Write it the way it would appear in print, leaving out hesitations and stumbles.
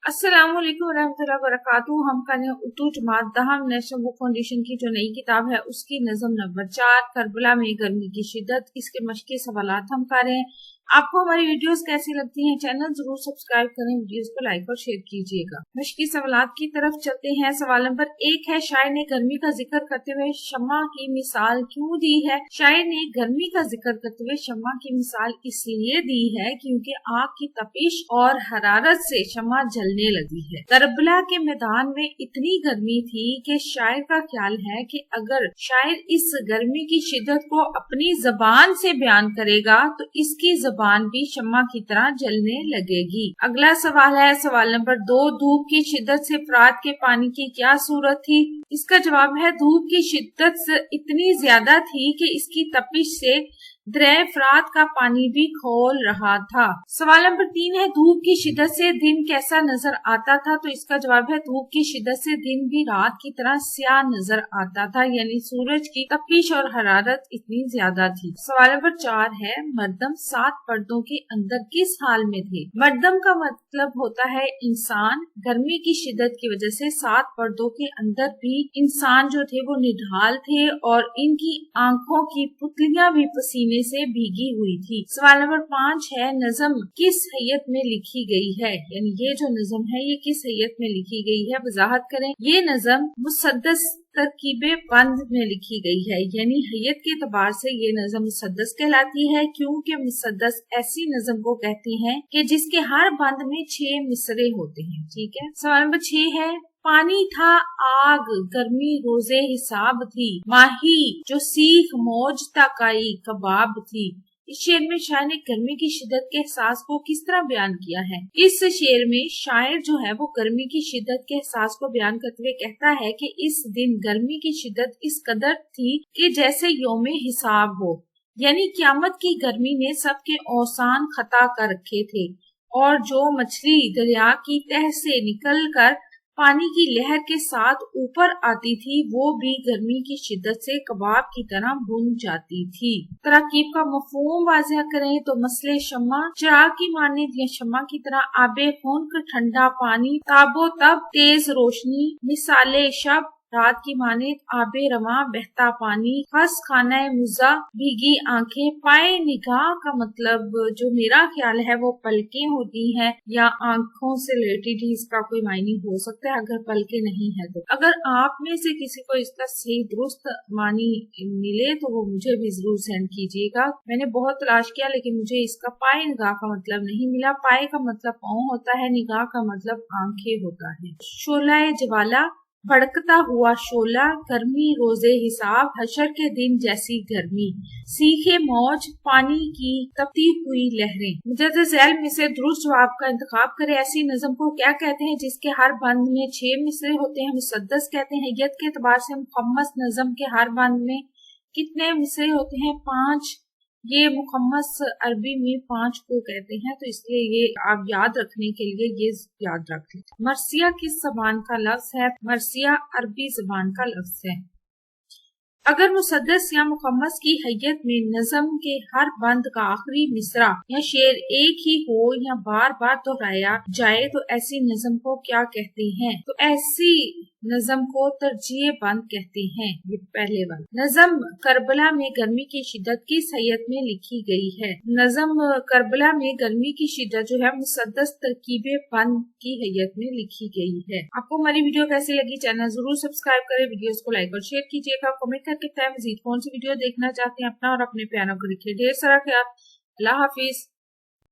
अस्सलाम वालेकुम रहमतुल्लाहि व बरकातुहू। हम कर रहे हैं उर्दू जमात दहम नेशनल बुक फाउंडेशन की जो नई किताब है उसकी नज़म नंबर 4 करबला में गर्मी की शिद्दत। इसके मशक़ी सवालात हम कर रहे हैं। आपको हमारी वीडियोस कैसी लगती हैं? चैनल जरूर सब्सक्राइब करें, वीडियोस को लाइक और शेयर कीजिएगा। मशक़ी सवालात की तरफ चलते हैं। सवाल नंबर 1 है, शायर ने गर्मी का जिक्र करते हुए शम्मा की मिसाल क्यों दी है? शायर ने गर्मी का जिक्र करते हुए शम्मा की मिसाल इसलिए दी है क्योंकि आग की तपिश और हरारत से शम्मा जलने लगी है। करबला के मैदान में इतनी गर्मी थी कि शायर का ख्याल है कि अगर शायर इस गर्मी की शिद्दत को अपनी जबान से बयान करेगा तो इसकी जबान भी शम्मा की तरह जलने लगेगी। अगला सवाल है, सवाल नंबर 2, धूप की शिद्दत से फरात के पानी की क्या सूरत थी? इसका जवाब है, धूप की शिद्दत इतनी ज्यादा थी कि इसकी तपिश से दरिया फरात का पानी भी खोल रहा था। सवाल नंबर 3 है, धूप की शिद्दत से दिन कैसा नजर आता था? तो इसका जवाब है, धूप की शिद्दत से दिन भी रात की तरह स्याह नजर आता था, यानी सूरज की तपिश और हरारत इतनी ज्यादा थी। सवाल नंबर 4 है, मर्दम 7 पर्दों के अंदर किस हाल में थे? मर्दम का मतलब होता है इंसान। गर्मी की शिद्दत की वजह से 7 पर्दों के अंदर भी इंसान जो थे वो निढाल थे और इनकी आंखों की पुतलियां भी पसीने से भीगी हुई थी। सवाल नंबर 5 है, नज़म किस हैयत में लिखी गई है? यानी ये जो नज़म है ये किस हैयत में लिखी गई है? वजाहत करें। ये नज़म मुसद्दस तरकीबे बंद में लिखी गई है, यानी हैयत के एतबार से ये नज़म मुसद्दस कहलाती है, क्योंकि मुसद्दस ऐसी नज़म को कहते हैं कि जिसके हर बंद में 6 मिसरे होते हैं। ठीक है। सवाल नंबर 6 है, पानी था आग, गर्मी रोजे हिसाब थी, माही जो सीख मौज तकाई कबाब थी। इस शेर में शायर ने गर्मी की शिद्दत के एहसास को किस तरह बयान किया है? इस शेर में शायर जो है वो गर्मी की शिद्दत के एहसास को बयान करते हुए कहता है कि इस दिन गर्मी की शिद्दत इस कदर थी कि जैसे यौमे हिसाब हो, यानी क़यामत की गर्मी ने सबके औसान खता कर रखे थे और जो मछली दरिया की तह से निकल कर पानी की लहर के साथ ऊपर आती थी वो भी गर्मी की शिद्दत से कबाब की तरह भुन जाती थी। तरकीब का मफहूम वाज़ेह करें तो मसले शम्मा, चिराग की मानिंद या शम्मा की तरह आबे खून का ठंडा पानी, ताबो तब तेज रोशनी, मिसाले शब रात की मानिद आबे रवा बहता पानी, खस खाना मुजा भीगी आंखें, पाए निगाह का मतलब जो मेरा ख्याल है वो पलकें होती हैं या आंखों से रिलेटेड ही इसका कोई मायने हो सकता है अगर पलकें नहीं है तो। अगर आप में से किसी को इसका सही दुरुस्त मानी मिले तो वो मुझे भी जरूर सेंड कीजिएगा। मैंने बहुत तलाश किया लेकिन मुझे इसका पाए निगाह का मतलब नहीं मिला। पाए का मतलब पाँव होता है, निगाह का मतलब आंखें होता है। शोला ज्वाला, भड़कता हुआ शोला, गर्मी रोजे हिसाब, हशर के दिन जैसी गर्मी, सीखे मौज, पानी की तपती हुई लहरें। मुजद्दद झैल में से दुरुस्त जवाब का इंतखाब करें। ऐसी नज़म को क्या कहते हैं जिसके हर बंद में 6 मिसरे होते हैं? मुसद्दस कहते हैं। हैयत के एतबार से मुखम्मस नज़म के हर बंद में कितने मिसरे होते हैं? 5। ये मुखम्मस अरबी में 5 को कहते हैं, तो इसलिए ये आप याद रखने के लिए ये याद रख लें। मरसिया किस जबान का लफ्ज है? मरसिया अरबी जबान का लफ्ज है। अगर मुसद्दस या मुखम्मस की हैयत में नज़म के हर बंद का आखिरी मिसरा या शेर एक ही हो या बार बार दोहराया जाए तो ऐसी नज़म को क्या कहते हैं? तो ऐसी नज़म को तरजीह बंद कहते हैं। ये पहले वाला। नज़म करबला में गर्मी की शिद्दत किस हैयत में लिखी गई है? नज़म करबला में गर्मी की शिद्दत जो है मुसद्दस तरकीबे बंद की हैयत में लिखी गई है। आपको हमारी वीडियो कैसी लगी? चैनल जरूर सब्सक्राइब करें, वीडियोस को लाइक और शेयर कीजिएगा। कमेंट करके बताएं मजीद कौन सी वीडियो देखना चाहते हैं। अपना और अपने प्यारों को रखिए ढेर सारा ख्याल। अल्लाह हाफिज।